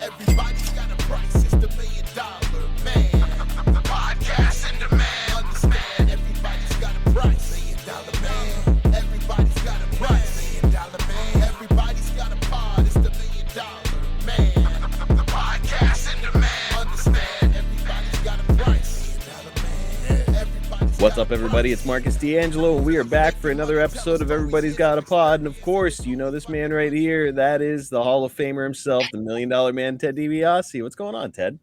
Everybody's got a price, it's the $1 million man. Podcast in demand. Understand, everybody's got a price. $1 million man. Everybody's got a price. $1 million man. Everybody's got a pod, it's the $1 million man. Podcast in demand. Understand, everybody's got a price. $1 million man. What's up, everybody? It's Marcus D'Angelo, and we are back for another episode of Everybody's Got a Pod. And of course, you know this man right here. That is the Hall of Famer himself, the $1 Million Man, Ted DiBiase. What's going on, Ted?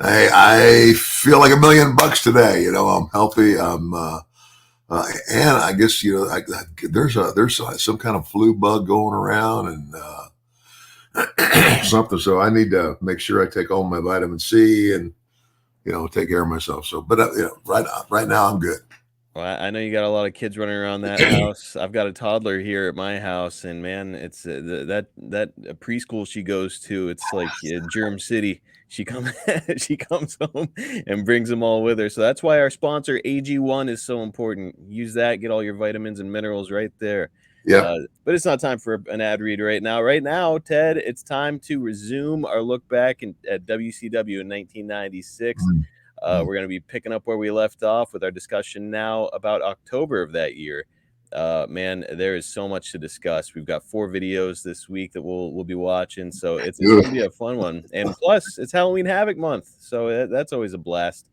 Hey, I feel like $1 million today. You know, I'm healthy. I'm, and I guess there's some kind of flu bug going around and something. So I need to make sure I take all my vitamin C and take care of myself. So, but right now I'm good. Well, I know you got a lot of kids running around that house. I've got a toddler here at my house, and man, it's that preschool she goes to. It's like Germ City. She comes home and brings them all with her. So that's why our sponsor AG1 is so important. Use that, get all your vitamins and minerals right there. Yeah. But it's not time for an ad read right now. Right now, Ted, it's time to resume our look back at WCW in 1996. We're going to be picking up where we left off with our discussion now about October of that year. Man, there is so much to discuss. We've got 4 videos this week that we'll be watching, so it's going to be a fun one. And plus, it's Halloween Havoc month, so that's always a blast.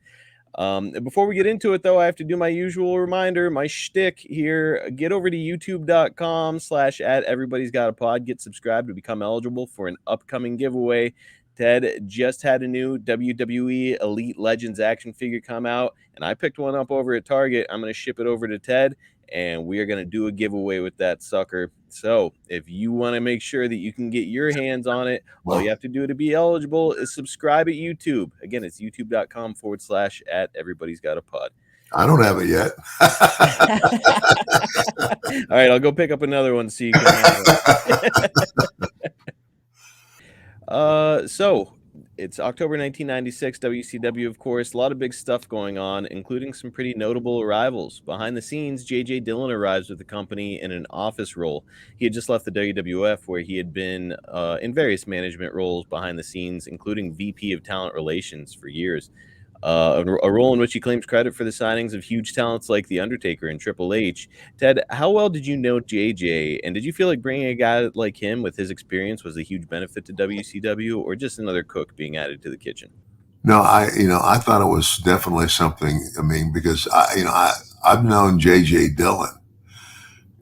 Before we get into it, though, I have to do my usual reminder, my shtick here. Get over to youtube.com/@everybody's-got-a-pod. Get subscribed to become eligible for an upcoming giveaway. Ted just had a new WWE Elite Legends action figure come out, and I picked one up over at Target. I'm going to ship it over to Ted, and we are going to do a giveaway with that sucker. So if you want to make sure that you can get your hands on it, all you have to do to be eligible is subscribe at YouTube. Again, it's youtube.com/@everybody's-got-a-pod. I don't have it yet. All right, I'll go pick up another one so you can have it. So it's October 1996, WCW, of course. A lot of big stuff going on, including some pretty notable arrivals. Behind the scenes, JJ Dillon arrives with the company in an office role. He had just left the WWF, where he had been in various management roles behind the scenes, including VP of Talent Relations for years. A role in which he claims credit for the signings of huge talents like The Undertaker and Triple H. Ted, how well did you know JJ, and did you feel like bringing a guy like him with his experience was a huge benefit to WCW, or just another cook being added to the kitchen? No, I thought it was definitely something. I mean, because I've known JJ Dillon.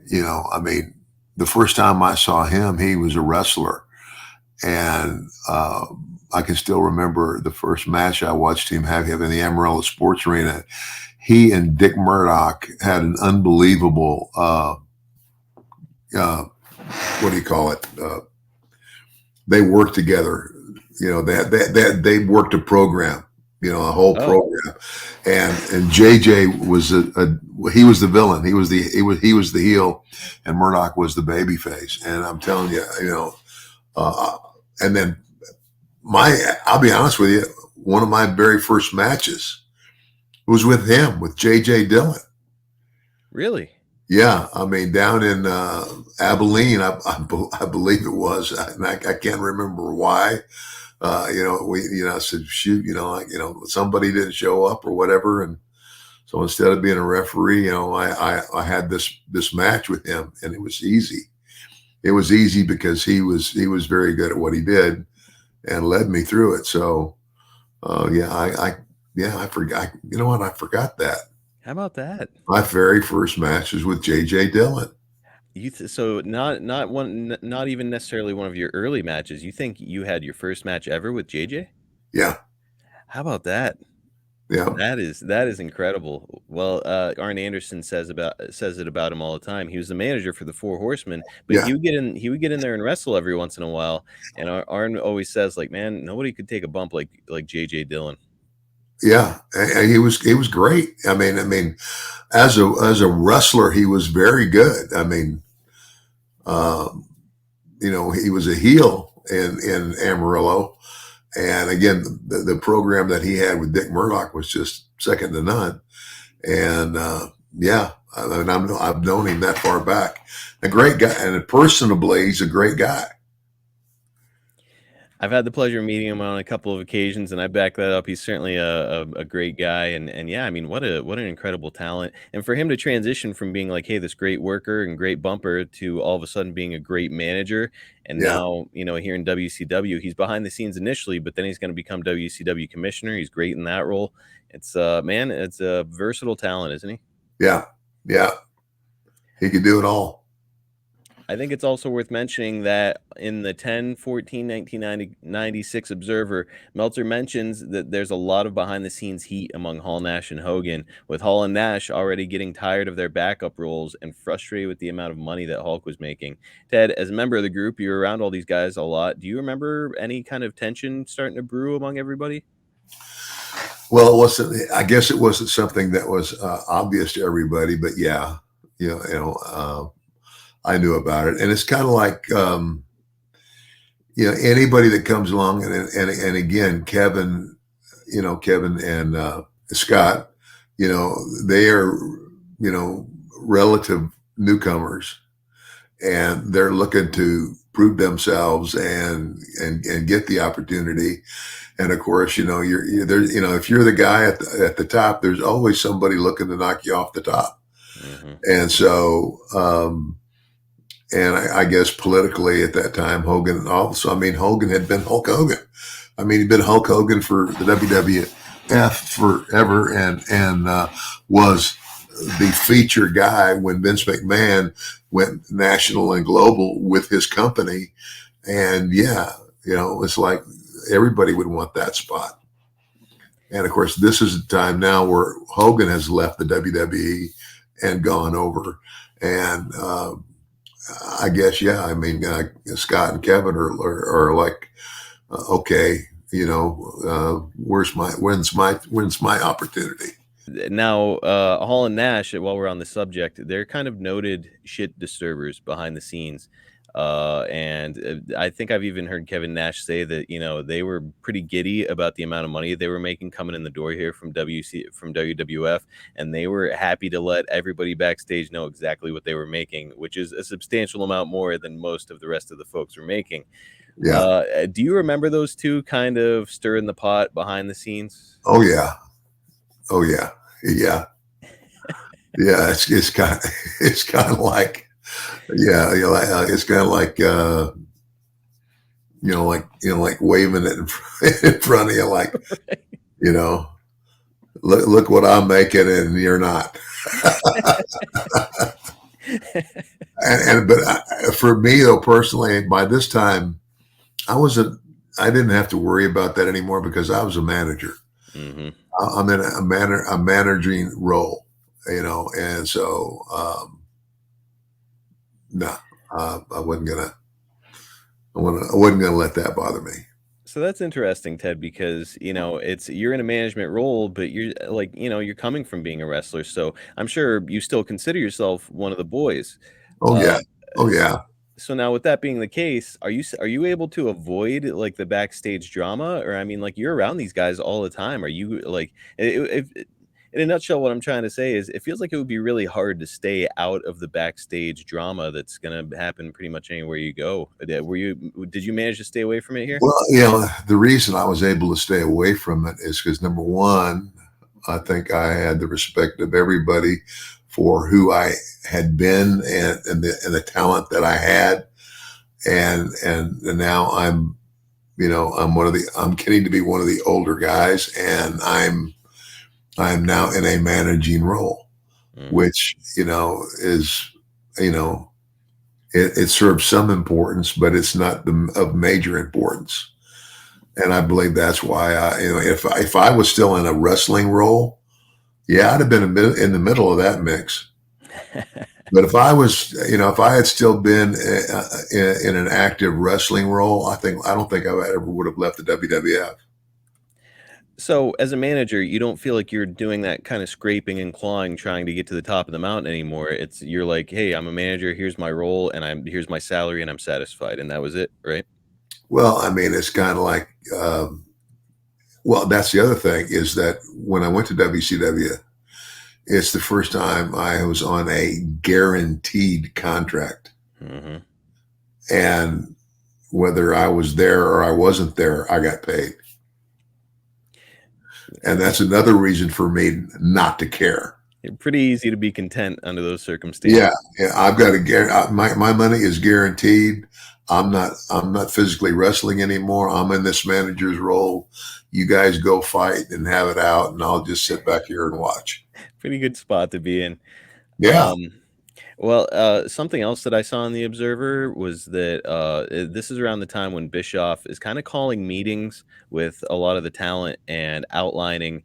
The first time I saw him, he was a wrestler, and I can still remember the first match I watched him have in the Amarillo Sports Arena. He and Dick Murdoch had an unbelievable, they worked together. They worked a program, a whole program. And JJ was he was the villain. He was the heel, and Murdoch was the baby face. And I'm telling you, and then I'll be honest with you, one of my very first matches was with him, with JJ Dillon. Really? Yeah. I mean, down in Abilene, I believe it was, and I can't remember why. I said, shoot, somebody didn't show up or whatever. And so instead of being a referee, I had this match with him, and it was easy. It was easy because he was very good at what he did and led me through it. So, I forgot. You know what? I forgot that. How about that? My very first match was with JJ Dillon. So not even necessarily one of your early matches. You think you had your first match ever with JJ? Yeah. How about that? Yeah. That is incredible. Well, Arn Anderson says it about him all the time. He was the manager for the Four Horsemen, but he would get in there and wrestle every once in a while. And Arn always says, like, man, nobody could take a bump like JJ Dillon. Yeah, and he was great. I mean, as a wrestler, he was very good. I mean, he was a heel in Amarillo. And again, the program that he had with Dick Murdoch was just second to none. And I mean, I've known him that far back. A great guy, and personably, he's a great guy. I've had the pleasure of meeting him on a couple of occasions, and I back that up. He's certainly a great guy, and yeah, I mean, what an incredible talent, and for him to transition from being like, hey, this great worker and great bumper to all of a sudden being a great manager, and Yeah, now here in WCW, he's behind the scenes initially, but then he's going to become WCW commissioner. He's great in that role. It's man, it's a versatile talent, isn't he? yeah, yeah. He could do it all. I think it's also worth mentioning that in the 10/14/1996 Observer, Meltzer mentions that there's a lot of behind the scenes heat among Hall, Nash, and Hogan, with Hall and Nash already getting tired of their backup roles and frustrated with the amount of money that Hulk was making. Ted, as a member of the group, you're around all these guys a lot. Do you remember any kind of tension starting to brew among everybody? Well, it wasn't. I guess it wasn't something that was obvious to everybody, but yeah, I knew about it, and it's kind of like anybody that comes along, and again, Kevin, Kevin and Scott, they are relative newcomers, and they're looking to prove themselves and get the opportunity. And of course, you're there. If you're the guy at the top, there's always somebody looking to knock you off the top. Mm-hmm. And so, and I guess politically at that time, Hogan also. I mean, Hogan had been Hulk Hogan. I mean, he'd been Hulk Hogan for the WWF forever, and was the feature guy when Vince McMahon went national and global with his company. And yeah, it's like everybody would want that spot. And of course, this is a time now where Hogan has left the WWE and gone over. And I guess, yeah, I mean, Scott and Kevin are like, okay, when's my opportunity? Now, Hall and Nash, while we're on the subject, they're kind of noted shit disturbers behind the scenes. And I think I've even heard Kevin Nash say that, they were pretty giddy about the amount of money they were making coming in the door here from WWF, and they were happy to let everybody backstage know exactly what they were making, which is a substantial amount more than most of the rest of the folks were making. Yeah. Do you remember those two kind of stirring the pot behind the scenes? Oh yeah. Oh yeah. Yeah. Yeah. It's kind of like, yeah, it's kind of like, like waving it in front of you, like, right. Look what I'm making and you're not. But for me though, personally, by this time, I didn't have to worry about that anymore because I was a manager. Mm-hmm. I'm in a managing role, and so no, I wasn't gonna let that bother me. So that's interesting, Ted, because you're in a management role, but you're like you're coming from being a wrestler, so I'm sure you still consider yourself one of the boys. Oh yeah, oh s- yeah. So now, with that being the case, are you able to avoid like the backstage drama, or I mean, like you're around these guys all the time? Are you like, if in a nutshell, what I'm trying to say is, it feels like it would be really hard to stay out of the backstage drama that's going to happen pretty much anywhere you go. Did you manage to stay away from it here? Well, the reason I was able to stay away from it is because number one, I think I had the respect of everybody for who I had been and the talent that I had, and now I'm I'm getting to be one of the older guys, and I'm now in a managing role, which is it serves some importance, but it's not of major importance. And I believe that's why if I was still in a wrestling role, yeah, I'd have been in the middle of that mix. But if I was, if I had still been in an active wrestling role, I don't think I ever would have left the WWF. So, as a manager, you don't feel like you're doing that kind of scraping and clawing trying to get to the top of the mountain anymore. You're like, "Hey, I'm a manager, here's my role, and here's my salary, and I'm satisfied." And that was it, right? Well, I mean, it's kind of like, well, that's the other thing is that when I went to WCW, It's the first time I was on a guaranteed contract. Mm-hmm. And whether I was there or I wasn't there, I got paid. And that's another reason for me not to care. Pretty easy to be content under those circumstances. Yeah. I've got my money is guaranteed. I'm not physically wrestling anymore. I'm in this manager's role. You guys go fight and have it out, and I'll just sit back here and watch. Pretty good spot to be in. Yeah. Well, something else that I saw in the Observer was that this is around the time when Bischoff is kind of calling meetings with a lot of the talent and outlining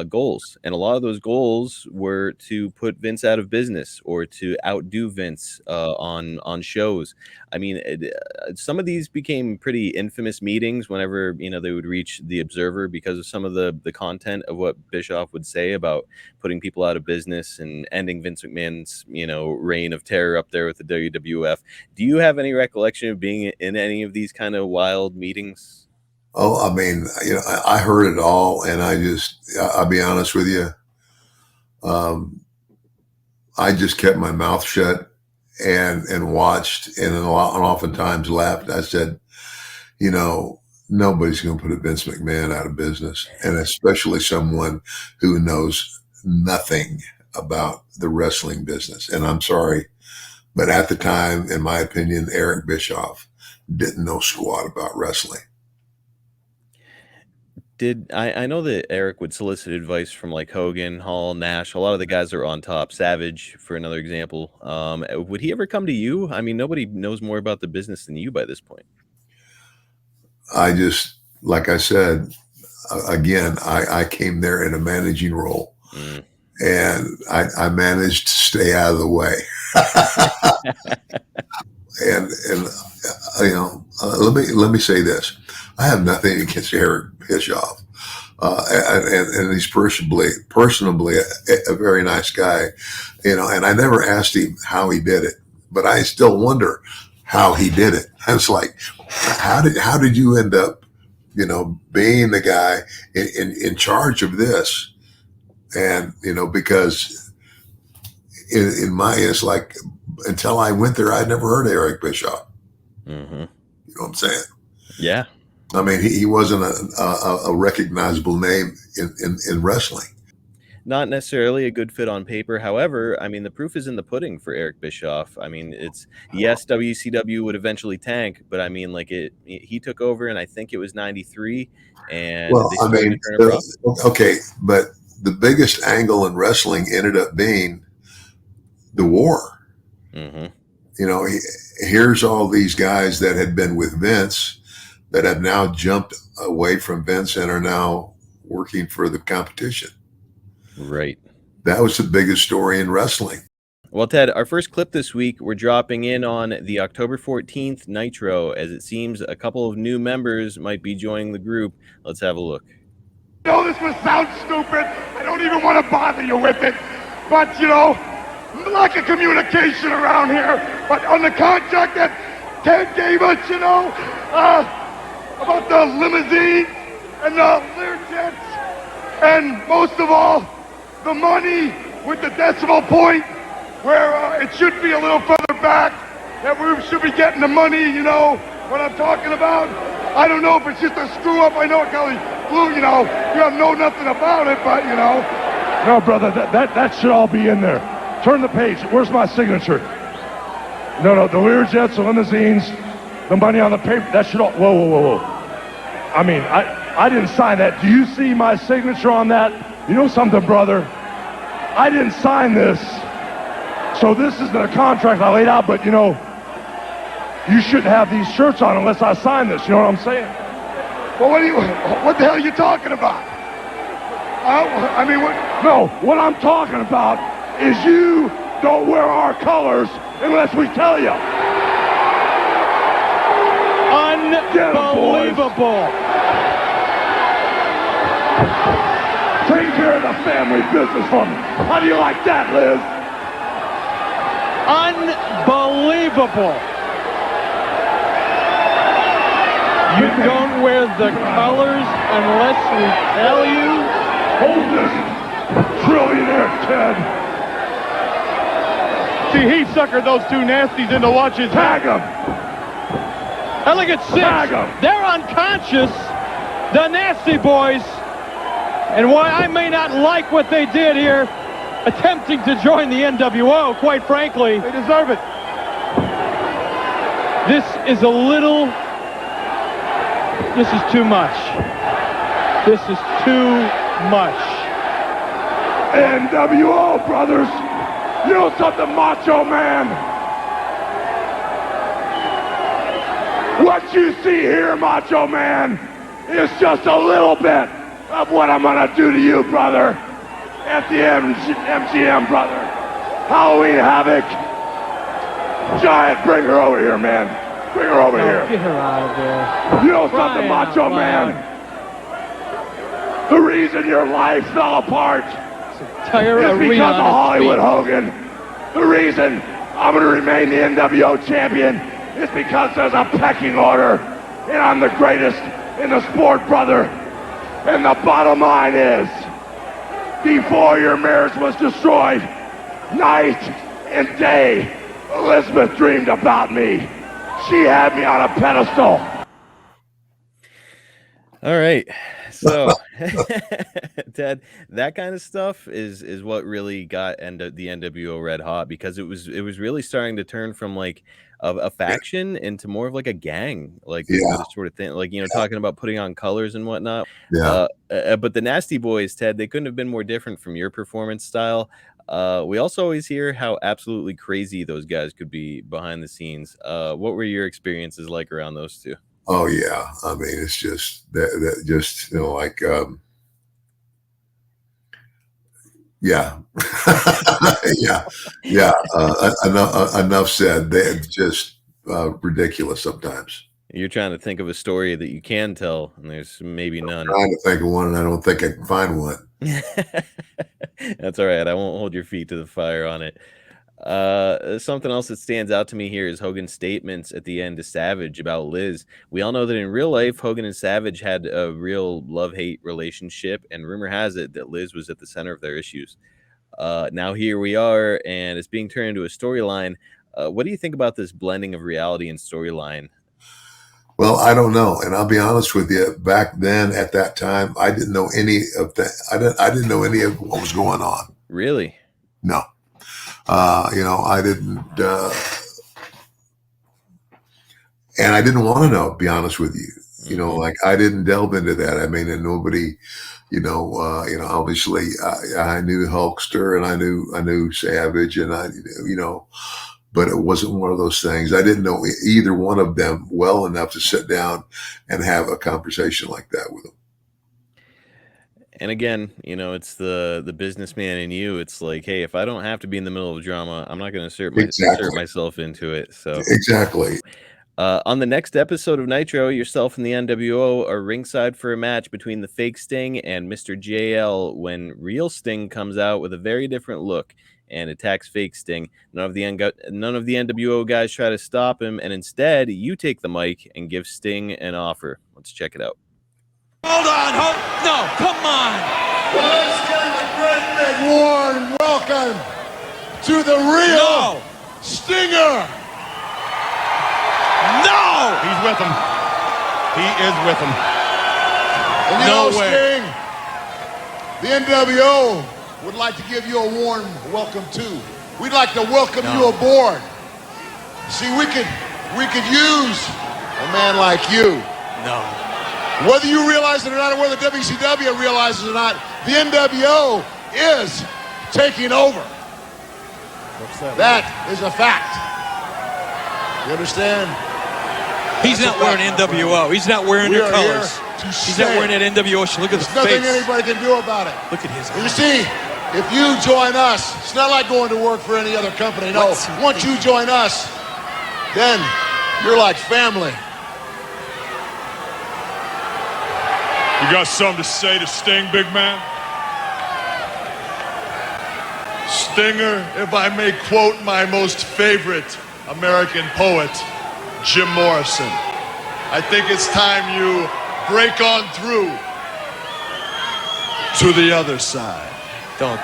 goals. And a lot of those goals were to put Vince out of business or to outdo Vince on shows. I mean, some of these became pretty infamous meetings whenever, they would reach the Observer because of some of the content of what Bischoff would say about putting people out of business and ending Vince McMahon's, reign of terror up there with the WWF. Do you have any recollection of being in any of these kind of wild meetings? Oh, I mean, I heard it all, and I'll be honest with you. I just kept my mouth shut and watched, and oftentimes laughed. I said, nobody's going to put a Vince McMahon out of business, and especially someone who knows nothing about the wrestling business. And I'm sorry, but at the time, in my opinion, Eric Bischoff didn't know squat about wrestling. I know that Eric would solicit advice from like Hogan, Hall, Nash, a lot of the guys that were on top, Savage for another example. Would he ever come to you? I mean, nobody knows more about the business than you by this point. Like I said, again, I came there in a managing role, and I managed to stay out of the way. and let me say this. I have nothing against Eric Bischoff, and he's personally a very nice guy, and I never asked him how he did it, but I still wonder how he did it. I was like, how did you end up, being the guy in charge of this? And, because it's like, until I went there, I'd never heard of Eric Bischoff. Mm-hmm. You know what I'm saying? Yeah. I mean, he wasn't a recognizable name in wrestling. Not necessarily a good fit on paper. However, I mean, the proof is in the pudding for Eric Bischoff. I mean, yes, WCW would eventually tank, but I mean, he took over, and I think it was 93. And well, they I mean, okay, but the biggest angle in wrestling ended up being the war. Mm-hmm. Here's all these guys that had been with Vince that have now jumped away from Vince and are now working for the competition. Right. That was the biggest story in wrestling. Well, Ted, our first clip this week, we're dropping in on the October 14th Nitro, as it seems a couple of new members might be joining the group. Let's have a look. I know this will sound stupid. I don't even want to bother you with it. But, lack of communication around here. But on the contract that Ted gave us, about the limousine and the Learjets, and most of all, the money with the decimal point where it should be a little further back, that we should be getting the money, what I'm talking about. I don't know if it's just a screw up. I know it Kelly Blue, you have nothing about it, but No, brother, that should all be in there. Turn the page. Where's my signature? No, the Learjets, the limousines, the money on the paper, that should all, whoa. I mean, I didn't sign that. Do you see my signature on that? You know something, brother? I didn't sign this. So this isn't a contract I laid out, but you shouldn't have these shirts on unless I sign this. You know what I'm saying? Well, what the hell are you talking about? What I'm talking about is you don't wear our colors unless we tell you. Unbelievable. Take care of the family business for me. How do you like that, Liz? Unbelievable. You don't wear the colors unless we tell you. Hold this. Trillionaire Ted. See, he suckered those two nasties into watching. Tag him. And look at 6. Tag 'em. They're unconscious, the Nasty Boys. And why I may not like what they did here, attempting to join the NWO, quite frankly. They deserve it. This is a little... This is too much. This is too much. NWO, brothers. You know something, Macho Man? What you see here, Macho Man, is just a little bit of what I'm gonna do to you, brother. At the MGM, brother. Halloween Havoc. Giant, bring her over here, man. Bring her over here. Get her out of there. You know something, Macho Man? The reason your life fell apart Entire is arena because of on its Hollywood feet. Hogan. The reason I'm going to remain the NWO champion is because there's a pecking order, and I'm the greatest in the sport, brother. And the bottom line is, before your marriage was destroyed, night and day, Elizabeth dreamed about me. She had me on a pedestal. All right. So, Ted, that kind of stuff is what really got the NWO red hot, because it was really starting to turn from like a faction into more of like a gang, like this sort of thing. Like, you know, talking about putting on colors and whatnot. Yeah. But the Nasty Boys, Ted, they couldn't have been more different from your performance style. We also always hear how absolutely crazy those guys could be behind the scenes. What were your experiences like around those two? Oh yeah, I mean, it's just that just, you know, like yeah. yeah. Enough said. They're just ridiculous sometimes. You're trying to think of a story that you can tell, and there's maybe none. I'm trying to think of one, and I don't think I can find one. That's all right. I won't hold your feet to the fire on it. Something else that stands out to me here is Hogan's statements at the end to Savage about Liz. We all know that in real life, Hogan and Savage had a real love-hate relationship, and rumor has it that Liz was at the center of their issues. Now here we are, and it's being turned into a storyline. What do you think about this blending of reality and storyline? Well, I don't know, and I'll be honest with you. Back then, at that time, I didn't know any of that. I didn't know any of what was going on. Really? No. You know, I didn't, and I didn't want to know, to be honest with you. You know, like I didn't delve into that. I mean, and nobody, obviously I knew Hulkster and I knew Savage, and but it wasn't one of those things. I didn't know either one of them well enough to sit down and have a conversation like that with them. And again, you know, it's the businessman in you. It's like, hey, if I don't have to be in the middle of drama, I'm not going to insert myself into it. So exactly. On the next episode of Nitro, yourself and the NWO are ringside for a match between the fake Sting and Mr. JL when real Sting comes out with a very different look and attacks fake Sting. None of the NWO guys try to stop him, and instead, you take the mic and give Sting an offer. Let's check it out. Hold on, no, come on. Well, let's give a great big warm welcome to the real Stinger. No! He's with him. He is with him. And you No know, way. Sting, the NWO would like to give you a warm welcome too. We'd like to welcome you aboard. See, we could use a man like you. No. Whether you realize it or not, or whether WCW realizes it or not, the NWO is taking over. That is a fact. You understand? He's not wearing NWO. He's not wearing We their are colors. here to He's stay. not wearing that NWO. Look at his There's nothing face. anybody can do about it. Look at his And you eyes. see, if you join us, it's not like going to work for any other company. No, once you join us, then you're like family. You got something to say to Sting, big man? Stinger, if I may quote my most favorite American poet, Jim Morrison, I think it's time you break on through to the other side. Don't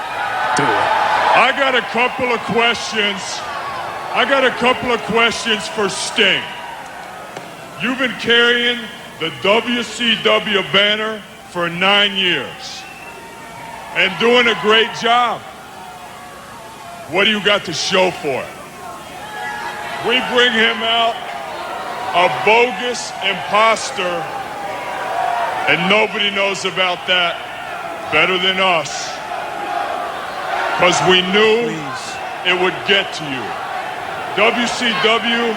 do it. I got a couple of questions for Sting. You've been carrying the WCW banner for 9 years and doing a great job. What do you got to show for it? We bring him out, a bogus imposter, and nobody knows about that better than us. Because we knew it would get to you. WCW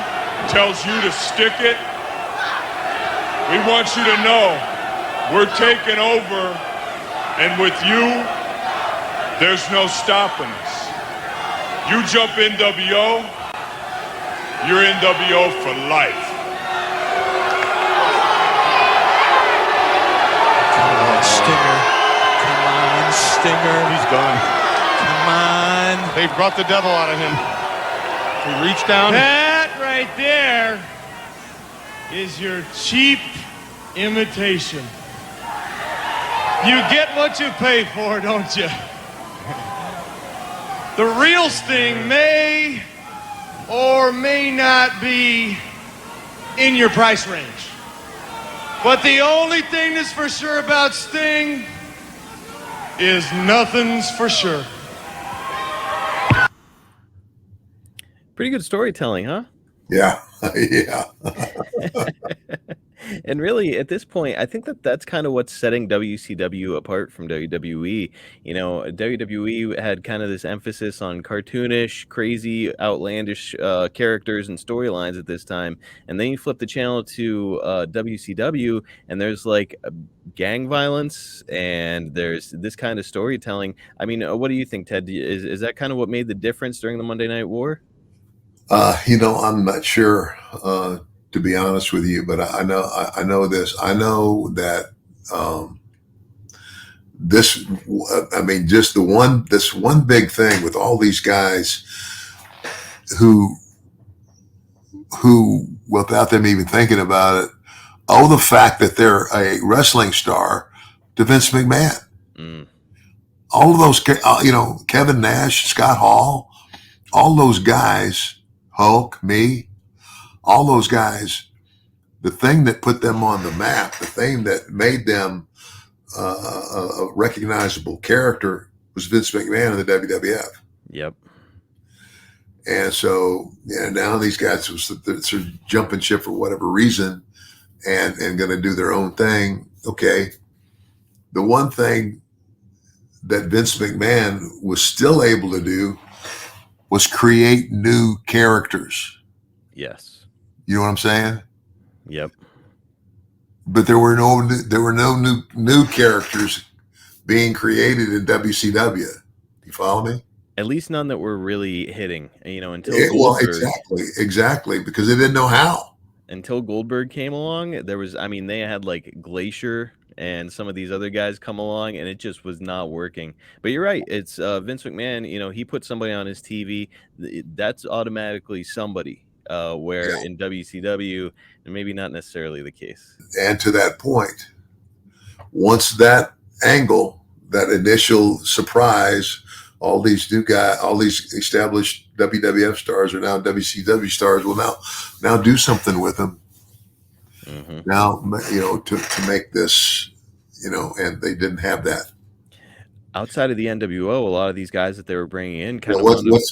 tells you to stick it. We want you to know we're taking over, and with you, there's no stopping us. You jump NWO, you're NWO for life. Come on, Stinger. Come on, Stinger. He's done. Come on. They brought the devil out of him. He reached down. That right there is your cheap imitation. You get what you pay for, don't you? The real Sting may or may not be in your price range. But the only thing that's for sure about Sting is nothing's for sure. Pretty good storytelling, huh? Yeah. Yeah. And really, at this point, I think that's kind of what's setting WCW apart from WWE. You know, WWE had kind of this emphasis on cartoonish, crazy, outlandish characters and storylines at this time. And then you flip the channel to WCW, and there's like gang violence, and there's this kind of storytelling. I mean, what do you think, Ted? Is that kind of what made the difference during the Monday Night War? I'm not sure, to be honest with you, but I know this. I know that this one big thing with all these guys who without them even thinking about it, owe the fact that they're a wrestling star to Vince McMahon. Mm. All of those, Kevin Nash, Scott Hall, all those guys, Hulk, me, all those guys, the thing that put them on the map, the thing that made them a recognizable character was Vince McMahon of the WWF. Yep. And so, now these guys are jumping ship for whatever reason and going to do their own thing. Okay. The one thing that Vince McMahon was still able to do was create new characters. Yes. You know what I'm saying? Yep. But there were no new characters being created in WCW. You follow me? At least none that were really hitting, until Goldberg. Well, exactly, because they didn't know how. Until Goldberg came along, they had like Glacier and some of these other guys come along, and it just was not working. But you're right. It's Vince McMahon, he put somebody on his TV. That's automatically somebody, where in WCW, maybe not necessarily the case. And to that point, once that angle, that initial surprise, all these new guys, all these established WWF stars are now WCW stars. Well, now do something with them. Mm-hmm. Now, to make this, and they didn't have that. Outside of the NWO, a lot of these guys that they were bringing in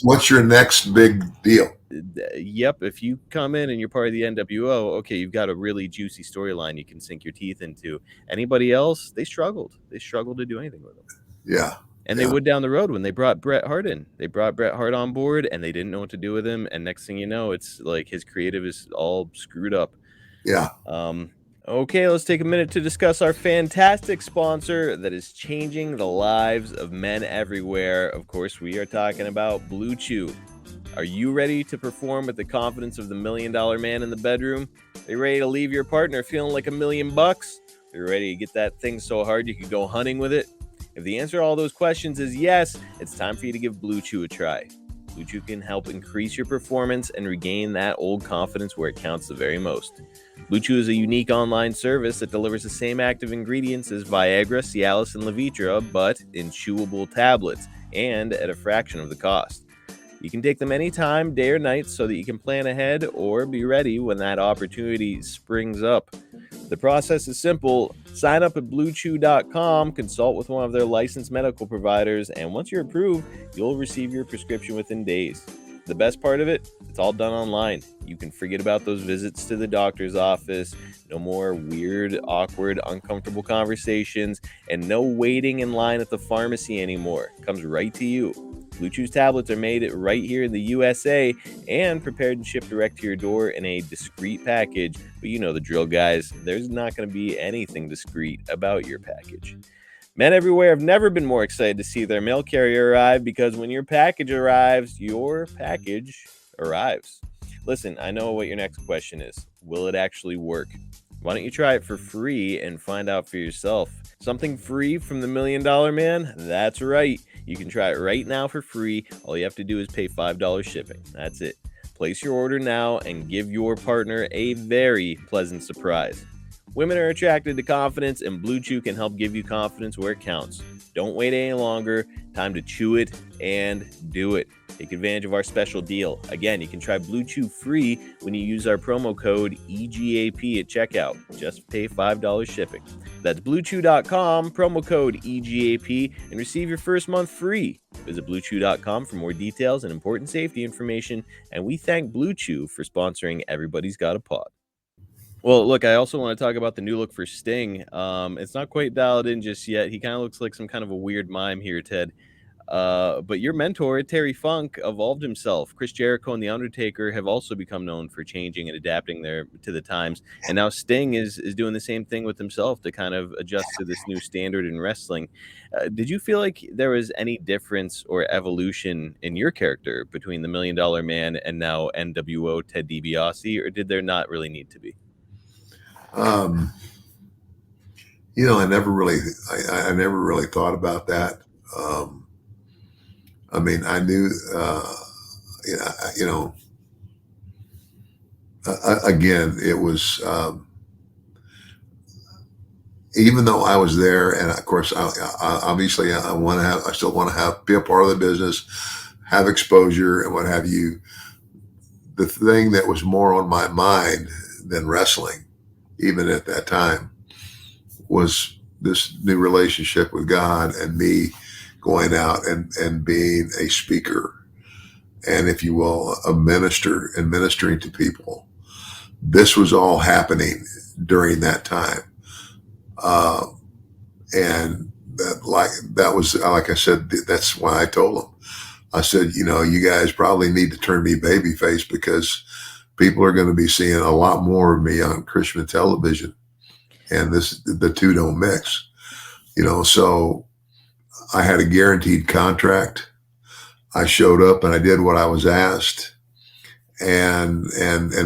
what's your next big deal? Yep. If you come in and you're part of the NWO, okay, you've got a really juicy storyline you can sink your teeth into. Anybody else, they struggled. They struggled to do anything with them. Yeah. And they would down the road when they brought Bret Hart in. They brought Bret Hart on board, and they didn't know what to do with him. And next thing you know, it's like his creative is all screwed up. Yeah. Okay, let's take a minute to discuss our fantastic sponsor that is changing the lives of men everywhere. Of course, we are talking about Blue Chew. Are you ready to perform with the confidence of the $1 million man in the bedroom? Are you ready to leave your partner feeling like $1 million? Are you ready to get that thing so hard you could go hunting with it? If the answer to all those questions is yes, it's time for you to give Blue Chew a try. Blue Chew can help increase your performance and regain that old confidence where it counts the very most. Blue Chew is a unique online service that delivers the same active ingredients as Viagra, Cialis, and Levitra, but in chewable tablets and at a fraction of the cost. You can take them anytime, day or night, so that you can plan ahead or be ready when that opportunity springs up. The process is simple. Sign up at BlueChew.com, consult with one of their licensed medical providers, and once you're approved, you'll receive your prescription within days. The best part of it, it's all done online. You can forget about those visits to the doctor's office, no more weird, awkward, uncomfortable conversations, and no waiting in line at the pharmacy anymore. It comes right to you. Blue Chew's tablets are made right here in the USA and prepared and shipped direct to your door in a discreet package. But you know the drill, guys. There's not going to be anything discreet about your package. Men everywhere have never been more excited to see their mail carrier arrive, because when your package arrives, your package arrives. Listen, I know what your next question is. Will it actually work? Why don't you try it for free and find out for yourself? Something free from the $1 Million Man? That's right. You can try it right now for free. All you have to do is pay $5 shipping. That's it. Place your order now and give your partner a very pleasant surprise. Women are attracted to confidence, and Blue Chew can help give you confidence where it counts. Don't wait any longer. Time to chew it and do it. Take advantage of our special deal. Again, you can try Blue Chew free when you use our promo code EGAP at checkout. Just pay $5 shipping. That's BlueChew.com, promo code EGAP, and receive your first month free. Visit BlueChew.com for more details and important safety information, and we thank Blue Chew for sponsoring Everybody's Got a Pod. Well, look, I also want to talk about the new look for Sting. It's not quite dialed in just yet. He kind of looks like some kind of a weird mime here, Ted. But your mentor, Terry Funk, evolved himself. Chris Jericho and The Undertaker have also become known for changing and adapting to the times. And now Sting is doing the same thing with himself to kind of adjust to this new standard in wrestling. Did you feel like there was any difference or evolution in your character between the $1 Million Man and now NWO Ted DiBiase, or did there not really need to be? I never really thought about that. I mean, I knew, again, it was, even though I was there, and of course, I still want to be a part of the business, have exposure and what have you. The thing that was more on my mind than wrestling, even at that time, was this new relationship with God and me going out and being a speaker and, if you will, a minister and ministering to people. This was all happening during that time. And that was, like I said, that's why I told them. I said, you guys probably need to turn me babyface, because people are going to be seeing a lot more of me on Christian television, and the two don't mix, so I had a guaranteed contract. I showed up and I did what I was asked. And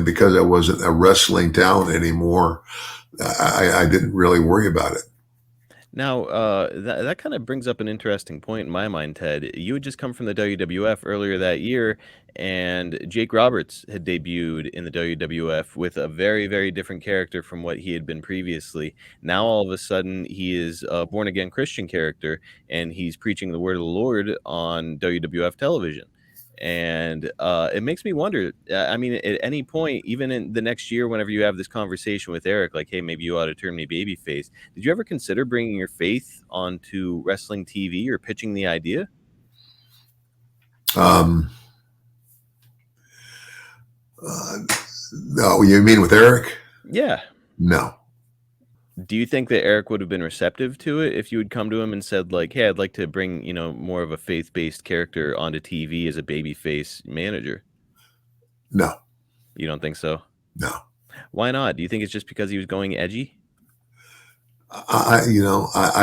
because I wasn't a wrestling talent anymore, I didn't really worry about it. Now, that kind of brings up an interesting point in my mind, Ted. You had just come from the WWF earlier that year, and Jake Roberts had debuted in the WWF with a very, very different character from what he had been previously. Now, all of a sudden, he is a born-again Christian character, and he's preaching the word of the Lord on WWF television. And it makes me wonder, I mean, at any point, even in the next year, whenever you have this conversation with Eric, like, hey, maybe you ought to turn me babyface, did you ever consider bringing your faith onto wrestling TV or pitching the idea? No, you mean with Eric? Yeah. No. Do you think that Eric would have been receptive to it if you had come to him and said, like, hey, I'd like to bring, more of a faith-based character onto TV as a babyface manager? No. You don't think so? No. Why not? Do you think it's just because he was going edgy? I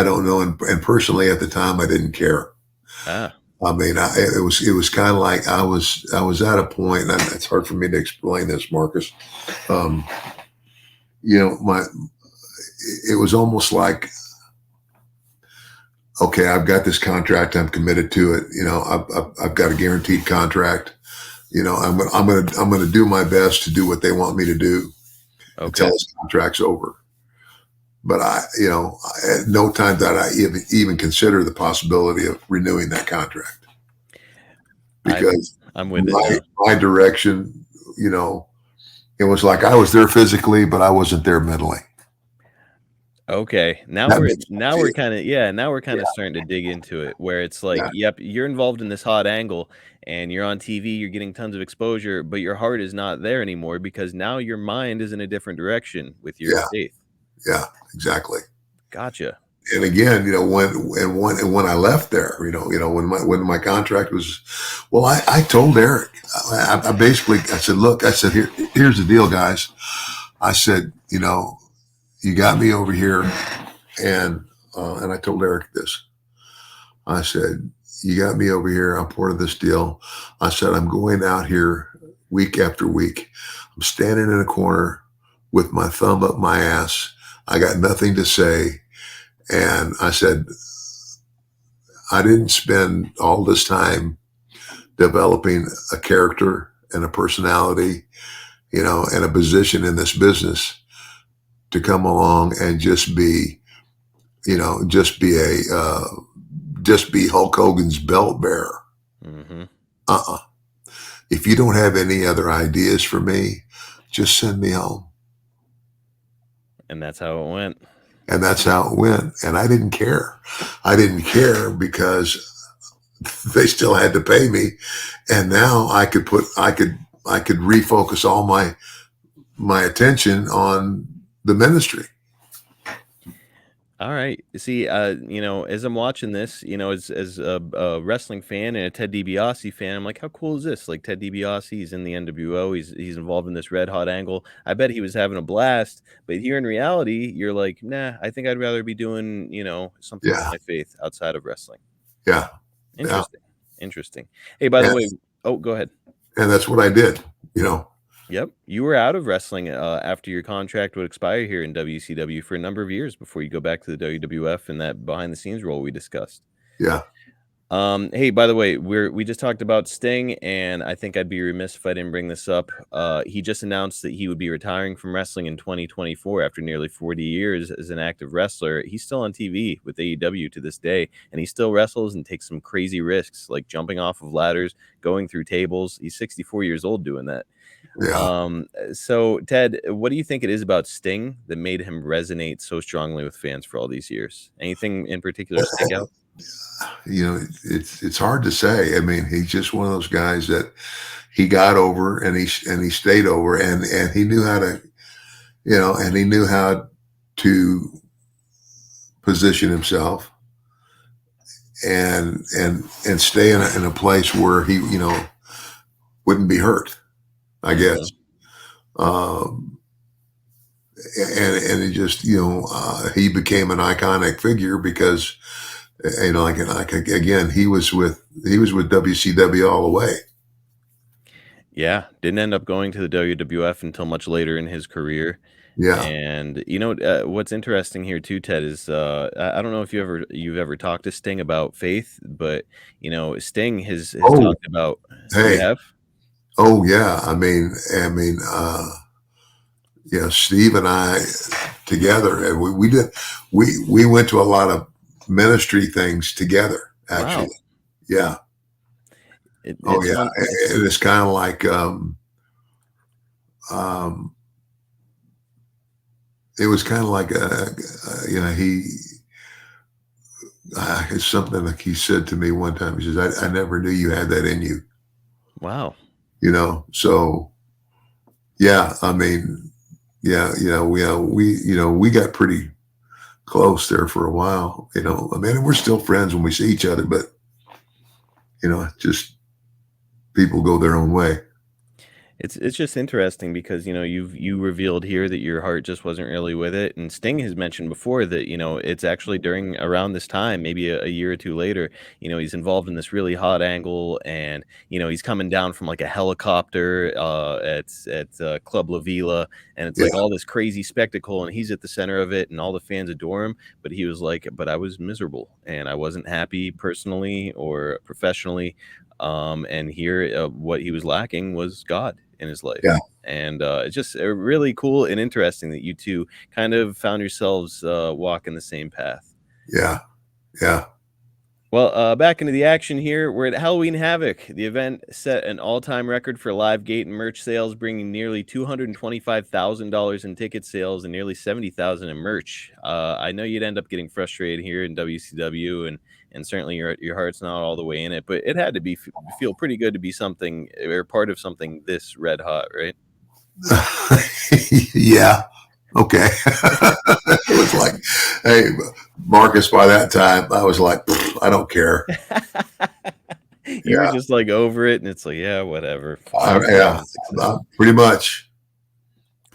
don't know. And personally, at the time, I didn't care. Ah. I mean, it was kind of like I was at a point, and it's hard for me to explain this, Marcus. It was almost like okay, I've got this contract. I'm committed to it. You know, I've got a guaranteed contract. You know, I'm going to do my best to do what they want me to do until Okay. this contract's over. But at no time did I even consider the possibility of renewing that contract, because I'm with it now. my direction, you know, it was like I was there physically, but I wasn't there mentally. Okay. Now That we're makes now sense. we're kind of now we're kind of starting to dig into it, where it's like, Yeah. yep, you're involved in this hot angle and you're on TV, you're getting tons of exposure, but your heart is not there anymore because now your mind is in a different direction with your Yeah. faith. Yeah, exactly. Gotcha. And again, you know, when I left there, when my contract was, well, I told Eric, I basically, I said, look, I said, here's the deal, guys. I said, you know, you got me over here, and I told Eric this. I said, you got me over here. I'm part of this deal. I said, I'm going out here week after week. I'm standing in a corner with my thumb up my ass. I got nothing to say. And I said, I didn't spend all this time developing a character and a personality, you know, and a position in this business to come along and just be, you know, just be Hulk Hogan's belt bearer. Mm-hmm. If you don't have any other ideas for me, just send me home. And that's how it went. And that's how it went. And I didn't care. I didn't care because they still had to pay me. And now I could refocus all my attention on the ministry. All right. See, you know, as I'm watching this, you know, as a wrestling fan and a Ted DiBiase fan, I'm like, how cool is this? Like Ted DiBiase, he's in the NWO, he's involved in this red hot angle. I bet he was having a blast. But here in reality, you're like, nah, I think I'd rather be doing, you know, something with my faith outside of wrestling. Yeah. Interesting. Interesting. Hey, by the way, oh, go ahead. And that's what I did, you know. Yep. You were out of wrestling after your contract would expire here in WCW for a number of years before you go back to the WWF and that behind the scenes role we discussed. Yeah. Hey, by the way, we just talked about Sting, and I think I'd be remiss if I didn't bring this up. He just announced that he would be retiring from wrestling in 2024 after nearly 40 years as an active wrestler. He's still on TV with AEW to this day, and he still wrestles and takes some crazy risks, like jumping off of ladders, going through tables. He's 64 years old doing that. Yeah. So Ted, what do you think it is about Sting that made him resonate so strongly with fans for all these years? Anything in particular stick out? You know, it's hard to say. I mean, he's just one of those guys that he got over and he stayed over, and he knew how to, you know, and he knew how to position himself and stay in a place where he, you know, wouldn't be hurt, I guess. And it just, you know, he became an iconic figure because, you know, again, he was with WCW all the way. Yeah, didn't end up going to the WWF until much later in his career. Yeah. And you know what's interesting here too, Ted, is I don't know if you've ever talked to Sting about faith, but you know, Sting has talked about. Hey. You have? Oh yeah, I mean, yeah, Steve and I together, and we went to a lot of ministry things together, actually. Wow. Yeah. It's kind of like it was kind of like you know, it's something like he said to me one time. He says, I never knew you had that in you. Wow. You know, so yeah, I mean, yeah, you know, we got pretty close there for a while, you know. I mean, we're still friends when we see each other, but you know, just people go their own way. It's just interesting because, you revealed here that your heart just wasn't really with it, and Sting has mentioned before that, it's actually during around this time, maybe a year or two later, he's involved in this really hot angle, and, he's coming down from like a helicopter at Club La Vila, and it's like Yeah. all this crazy spectacle, and he's at the center of it, and all the fans adore him, but he was like, but I was miserable, and I wasn't happy personally or professionally. And here, what he was lacking was God in his life. Yeah. And it's just really cool and interesting that you two kind of found yourselves walking the same path. Yeah. Yeah. Well, back into the action here. We're at Halloween Havoc. The event set an all-time record for live gate and merch sales, bringing nearly $225,000 in ticket sales and nearly $70,000 in merch. I know you'd end up getting frustrated here in WCW, and certainly your heart's not all the way in it, but it had to feel pretty good to be something or part of something this red hot, right? Yeah. Okay. It was like, hey, Marcus, by that time, I was like, I don't care. You were just like over it, and it's like, yeah, whatever. Pretty much.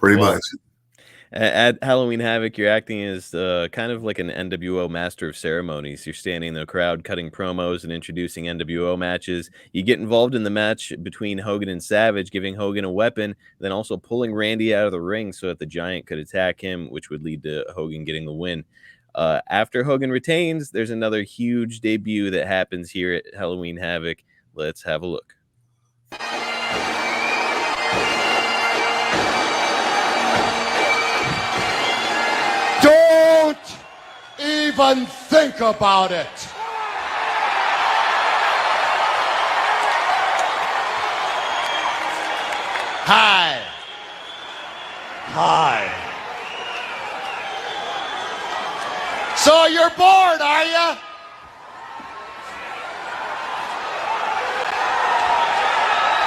Much. At Halloween Havoc, you're acting as kind of like an NWO master of ceremonies. You're standing in the crowd, cutting promos and introducing NWO matches. You get involved in the match between Hogan and Savage, giving Hogan a weapon, then also pulling Randy out of the ring so that the Giant could attack him, which would lead to Hogan getting the win. After Hogan retains, there's another huge debut that happens here at Halloween Havoc. Let's have a look. Don't even think about it. Hi. So you're bored, are you?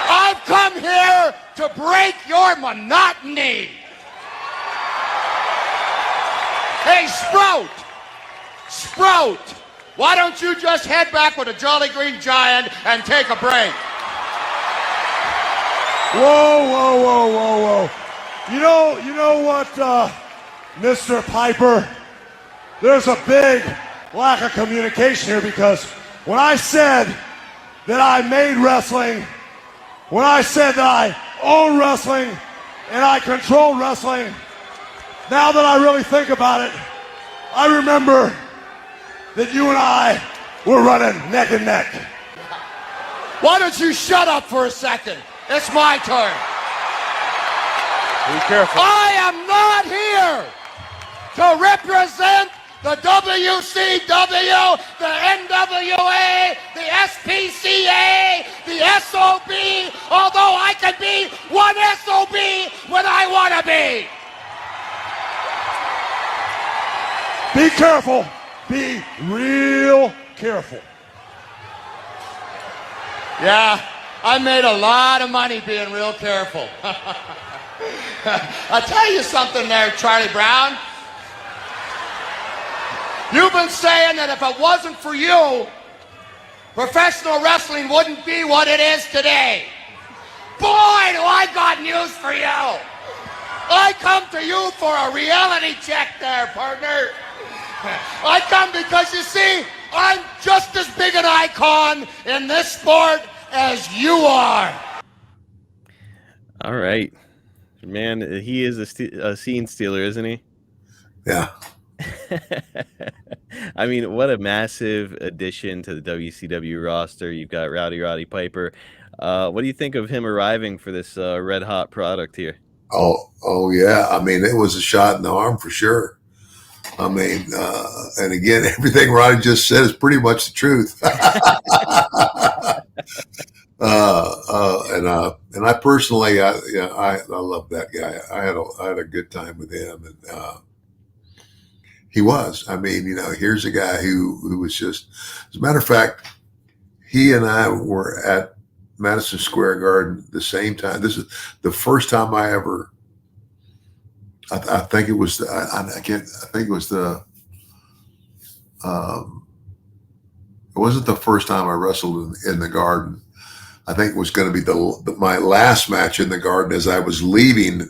I've come here to break your monotony. Hey, Sprout, why don't you just head back with a Jolly Green Giant and take a break? Whoa. You know what, Mr. Piper? There's a big lack of communication here, because when I said that I made wrestling, when I said that I own wrestling and I control wrestling, now that I really think about it, I remember that you and I were running neck and neck. Why don't you shut up for a second? It's my turn. Be careful. I am not here to represent the WCW, the NWA, the SPCA, the SOB, although I can be one SOB when I want to be. Be careful. Be real careful. Yeah, I made a lot of money being real careful. I'll tell you something there, Charlie Brown. You've been saying that if it wasn't for you, professional wrestling wouldn't be what it is today. Boy, do I got news for you. I come to you for a reality check there, partner. I come because, you see, I'm just as big an icon in this sport as you are. All right. Man, he is a scene stealer, isn't he? Yeah. I mean, what a massive addition to the WCW roster. You've got Roddy Piper. What do you think of him arriving for this red hot product here? Oh yeah. I mean, it was a shot in the arm for sure. I mean, and again, everything Roddy just said is pretty much the truth. And I personally, I love that guy. I had a good time with him, and he was. I mean, here's a guy who was just. As a matter of fact, he and I were at Madison Square Garden the same time. This is the first time I ever. I think it was. I think it was the. It wasn't the first time I wrestled in the Garden, I think was going to be my last match in the Garden as I was leaving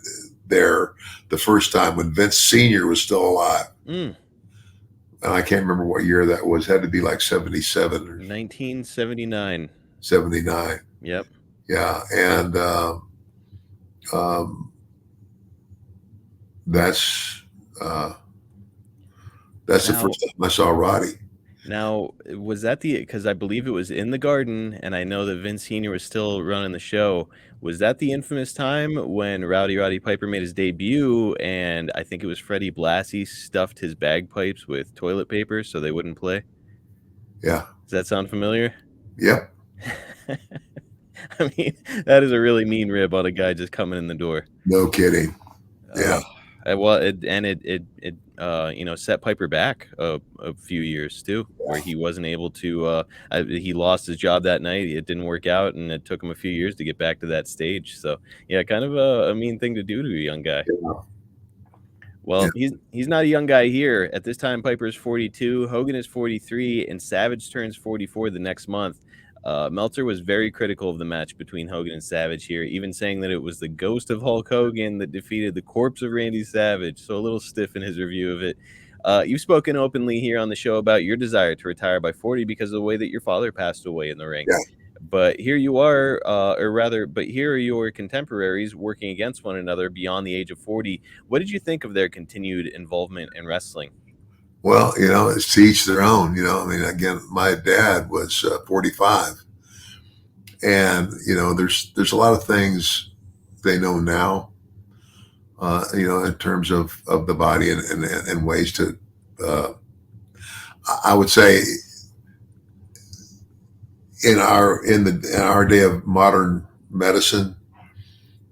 there the first time when Vince Sr. was still alive. Mm. And I can't remember what year that was. It had to be like 77 or 1979. 79. Yep. Yeah. And that's the first time I saw Roddy. Now, was that because I believe it was in the Garden, and I know that Vince Sr. was still running the show. Was that the infamous time when Roddy Piper made his debut, and I think it was Freddie Blassie stuffed his bagpipes with toilet paper so they wouldn't play? Yeah. Does that sound familiar? Yep. I mean, that is a really mean rib on a guy just coming in the door. No kidding. Yeah. It set Piper back a few years too, where he wasn't able to. He lost his job that night. It didn't work out, and it took him a few years to get back to that stage. So yeah, kind of a mean thing to do to a young guy. Yeah. Well, he's not a young guy here. At this time, Piper is 42, Hogan is 43, and Savage turns 44 the next month. Meltzer was very critical of the match between Hogan and Savage here, even saying that it was the ghost of Hulk Hogan that defeated the corpse of Randy Savage. So a little stiff in his review of it. You've spoken openly here on the show about your desire to retire by 40 because of the way that your father passed away in the ring. Yeah. But here you are, but here are your contemporaries working against one another beyond the age of 40. What did you think of their continued involvement in wrestling? Well, it's to each their own. I mean, again, my dad was 45, and there's a lot of things they know now, in terms of the body and ways to. I would say, in our day of modern medicine,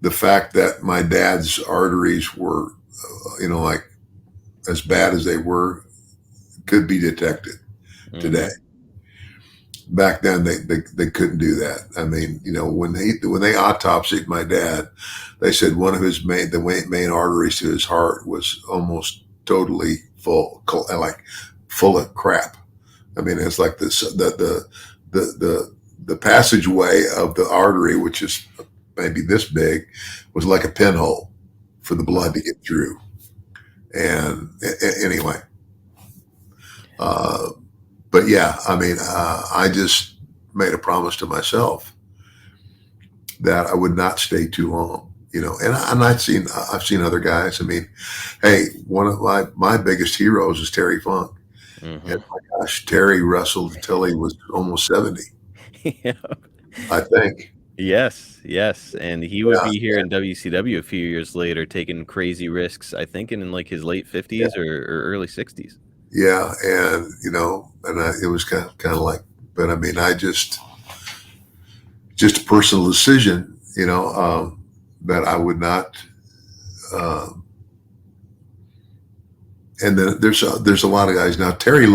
the fact that my dad's arteries were, like as bad as they were, could be detected today. Back then, they couldn't do that. I mean, when they autopsied my dad, they said one of his main arteries to his heart was almost totally full of crap. I mean, it's like this the passageway of the artery, which is maybe this big, was like a pinhole for the blood to get through. And anyway. But yeah, I mean, I just made a promise to myself that I would not stay too long, and I've seen other guys. I mean, hey, one of my biggest heroes is Terry Funk. Mm-hmm. And my gosh, Terry wrestled until he was almost 70. Yeah. I think. Yes. And he would be here in WCW a few years later, taking crazy risks, I think in like his late 50s or early 60s. Yeah, and it was kind of like, but I mean, I just a personal decision, that I would not. And then there's a lot of guys now. Terry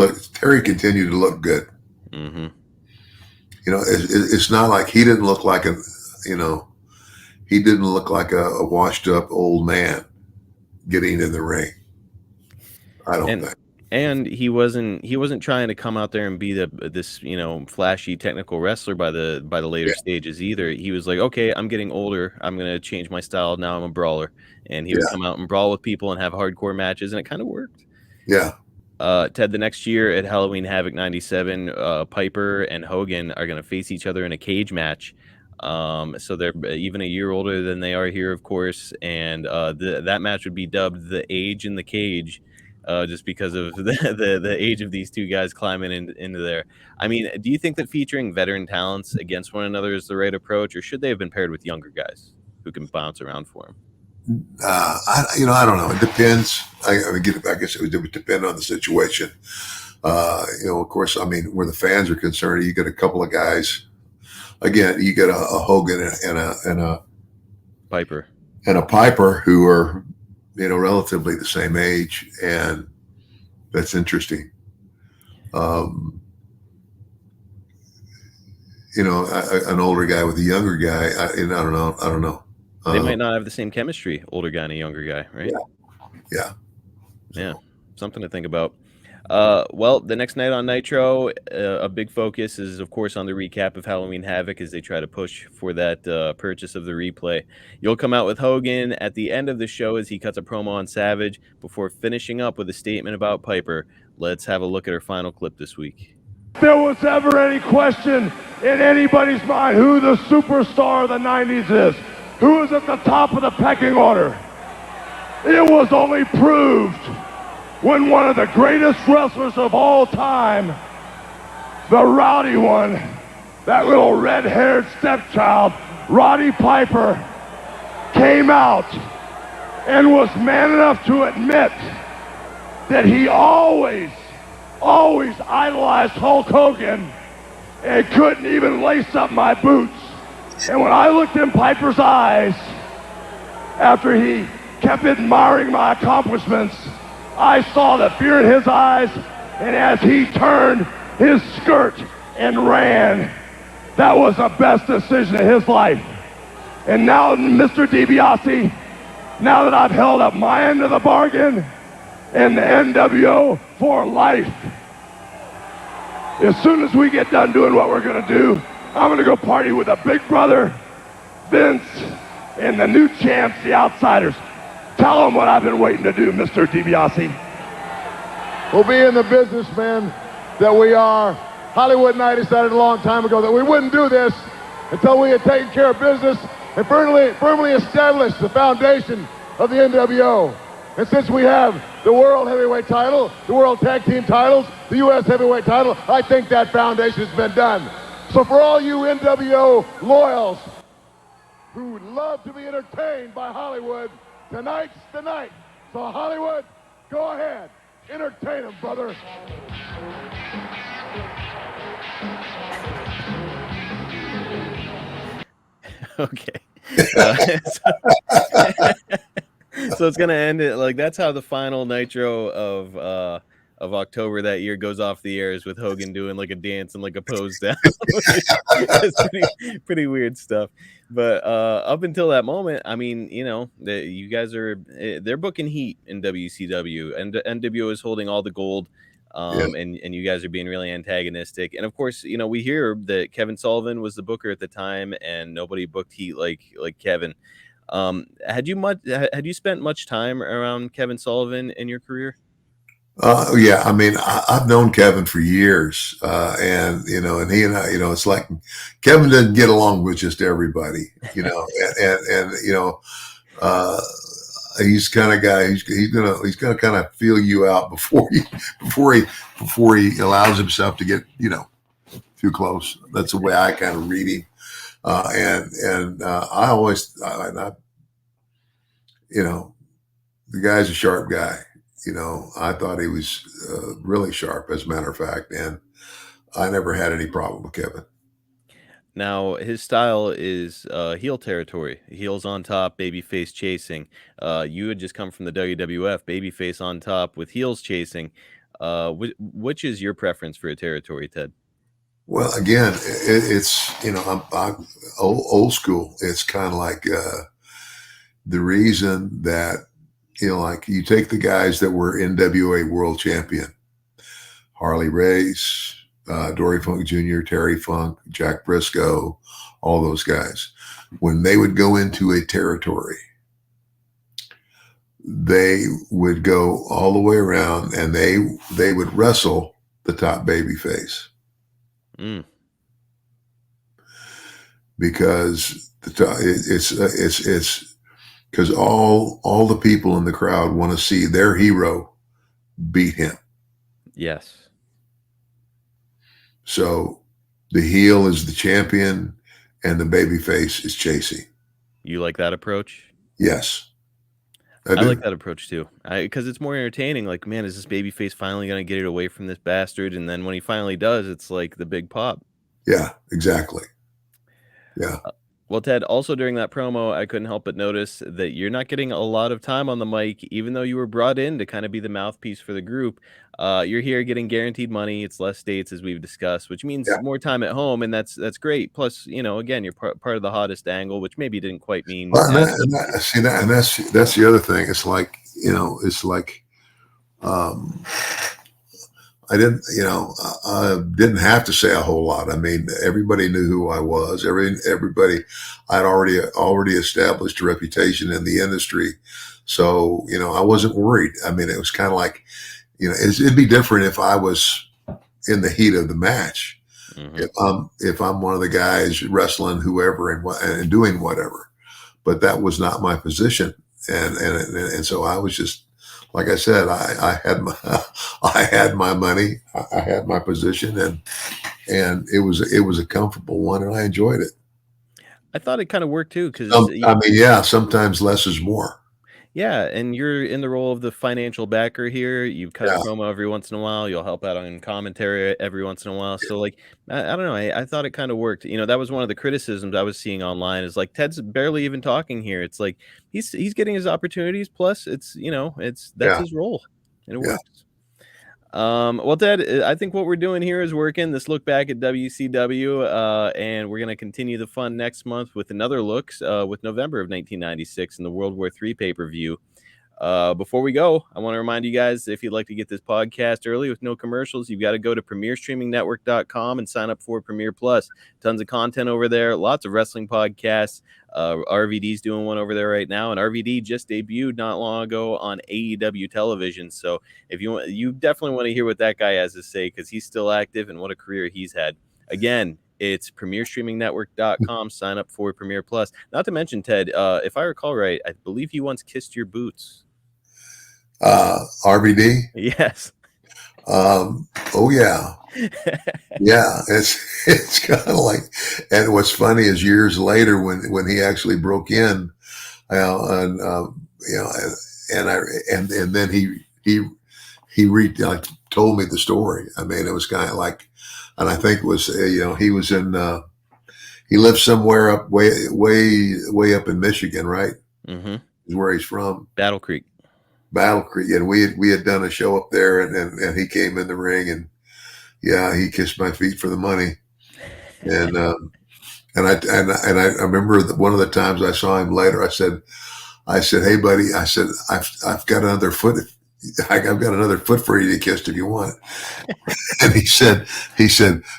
continued to look good. Mm-hmm. It's not like he didn't look like a washed up old man getting in the ring. I don't think. And he wasn't trying to come out there and be this flashy technical wrestler by the later stages either. He was like, okay, I'm getting older. I'm gonna change my style. Now I'm a brawler, and he would come out and brawl with people and have hardcore matches, and it kind of worked. Yeah. Ted, the next year at Halloween Havoc '97, Piper and Hogan are gonna face each other in a cage match. So they're even a year older than they are here, of course, and that match would be dubbed "The Age in the Cage." Just because of the age of these two guys climbing into there. I mean, do you think that featuring veteran talents against one another is the right approach, or should they have been paired with younger guys who can bounce around for them? I don't know. It depends. I guess it would depend on the situation. Of course, I mean, where the fans are concerned, you get a couple of guys. Again, you get a Hogan and a Piper who are, relatively the same age, and that's interesting. An older guy with a younger guy, I don't know. They might not have the same chemistry, older guy and a younger guy, right? Yeah. Something to think about. Well, the next night on Nitro, a big focus is, of course, on the recap of Halloween Havoc as they try to push for that purchase of the replay. You'll come out with Hogan at the end of the show as he cuts a promo on Savage before finishing up with a statement about Piper. Let's have a look at our final clip this week. If there was ever any question in anybody's mind who the superstar of the 90s is, who is at the top of the pecking order, it was only proved when one of the greatest wrestlers of all time, the rowdy one, that little red-haired stepchild, Roddy Piper, came out and was man enough to admit that he always idolized Hulk Hogan and couldn't even lace up my boots. And when I looked in Piper's eyes, after he kept admiring my accomplishments, I saw the fear in his eyes, and as he turned his skirt and ran, that was the best decision of his life. And now, Mr. DiBiase, now that I've held up my end of the bargain in the NWO for life, as soon as we get done doing what we're gonna do, I'm gonna go party with a Big Brother, Vince, and the new champs, the Outsiders. Tell them what I've been waiting to do, Mr. DiBiase. We'll be in the business, man, that we are. Hollywood and I decided a long time ago that we wouldn't do this until we had taken care of business and firmly established the foundation of the NWO. And since we have the World Heavyweight title, the World Tag Team titles, the U.S. Heavyweight title, I think that foundation has been done. So for all you NWO loyals who love to be entertained by Hollywood, tonight's the night. So Hollywood, go ahead. Entertain them, brother. Okay. So it's gonna end it like that's how the final Nitro of October that year goes off the air, is with Hogan doing like a dance and like a pose down. It's pretty weird stuff. But up until that moment, I mean, you know, you guys they're booking heat in WCW, and NWO is holding all the gold. And you guys are being really antagonistic. And of course, you know, we hear that Kevin Sullivan was the booker at the time, and nobody booked heat like Kevin. Had you spent much time around Kevin Sullivan in your career? Yeah, I mean, I've known Kevin for years, and you know, and he and I, you know, it's like Kevin doesn't get along with just everybody, you know, and you know, he's the kind of guy he's gonna kind of feel you out before he allows himself to get, you know, too close. That's the way I kind of read him, and I always, you know, the guy's a sharp guy. You know, I thought he was really sharp, as a matter of fact, and I never had any problem with Kevin. Now, his style is heel territory. Heels on top, babyface chasing. You had just come from the WWF, babyface on top with heels chasing. Which is your preference for a territory, Ted? Well, again, it's, you know, I'm old school. It's kind of like the reason that, you know, like you take the guys that were NWA world champion, Harley Race, Dory Funk Jr., Terry Funk, Jack Briscoe, all those guys. When they would go into a territory, they would go all the way around, and they would wrestle the top baby face. Because it's because all the people in the crowd want to see their hero beat him. Yes. So the heel is the champion, and the baby face is chasing. You like that approach? Yes. I like that approach too. Because it's more entertaining. Like, man, is this babyface finally going to get it away from this bastard? And then when he finally does, it's like the big pop. Yeah, exactly. Yeah. Well, Ted, also during that promo, I couldn't help but notice that you're not getting a lot of time on the mic, even though you were brought in to kind of be the mouthpiece for the group. You're here getting guaranteed money. It's less dates, as we've discussed, which means more time at home, and that's great. Plus, you know, again, you're part of the hottest angle, which maybe didn't quite mean. Well, that's the other thing. It's like, you know, it's like, I didn't, I didn't have to say a whole lot. I mean, everybody knew who I was. Everybody, I'd already established a reputation in the industry. So, I wasn't worried. I mean, it was kind of like, it'd be different if I was in the heat of the match. Mm-hmm. If I'm one of the guys wrestling whoever and doing whatever, but that was not my position. And so I was just, like I said, I had I had my money, I had my position, and it was a comfortable one, and I enjoyed it. I thought it kind of worked too, because I mean, yeah, sometimes less is more. yeah, and you're in the role of the financial backer here. You cut a Yeah, promo every once in a while. You'll help out on commentary every once in a while. So, like, I don't know. I thought it kind of worked. That was one of the criticisms I was seeing online. Is like Ted's barely even talking here. It's like he's getting his opportunities. Plus, that's yeah, his role, and it yeah. works. Well, Ted, I think what we're doing here is working. This look back at WCW, and we're gonna continue the fun next month with another look with November of 1996 in the World War III pay-per-view. Before we go, I want to remind you guys, if you'd like to get this podcast early with no commercials, you've got to go to premierstreamingnetwork.com and sign up for Premier Plus. Tons of content over there, lots of wrestling podcasts. RVD's doing one over there right now, and RVD just debuted not long ago on AEW television. So if you definitely want to hear what that guy has to say, because he's still active and what a career he's had. Again, it's premierstreamingnetwork.com. Sign up for Premier Plus. Not to mention, Ted, if I recall right, I believe he once kissed your boots. RVD. Yes. Oh yeah, yeah. It's kind of like, and what's funny is years later when he actually broke in, and and then like, told me the story. I mean, it was kind of like, and I think it was he was in he lived somewhere up way up in Michigan, right? Mm-hmm. Is where he's from. Battle Creek, and we had done a show up there, and he came in the ring, and yeah, he kissed my feet for the money, and I remember one of the times I saw him later, I said, hey buddy, I said, I've got another foot. I've got another foot for you to kiss if you want. And he said,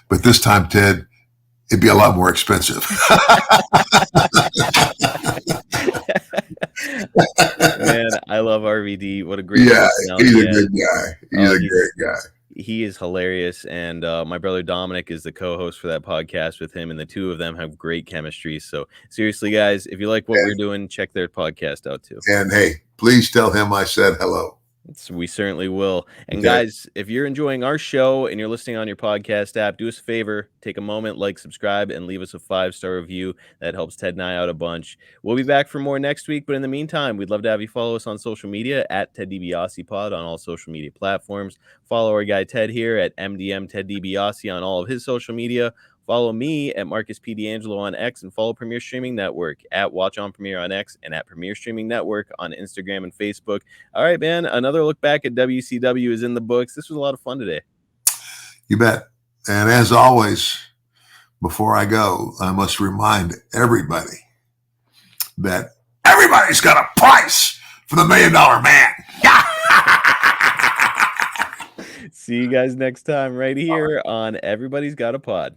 but this time, Ted, it'd be a lot more expensive. Man, I love RVD. What a great He's a personality. good guy. He's a great guy. He is hilarious, and my brother Dominic is the co-host for that podcast with him, and the two of them have great chemistry. So seriously, guys, if you like what we're doing, check their podcast out too. And hey, please tell him I said hello. We certainly will. And Okay. guys, if you're enjoying our show and you're listening on your podcast app, do us a favor, take a moment, like, subscribe, and leave us a 5-star review. That helps Ted and I out a bunch. We'll be back for more next week, but in the meantime, we'd love to have you follow us on social media at Ted DiBiase Pod on all social media platforms. Follow our guy Ted here at MDM Ted DiBiase on all of his social media. Follow me at Marcus P. D'Angelo on X, and follow Premier Streaming Network at Watch on Premier on X and at Premier Streaming Network on Instagram and Facebook. All right, man. Another look back at WCW is in the books. This was a lot of fun today. You bet. And as always, before I go, I must remind everybody that everybody's got a price for the $1 Million Man. See you guys next time right here on Everybody's Got a Pod.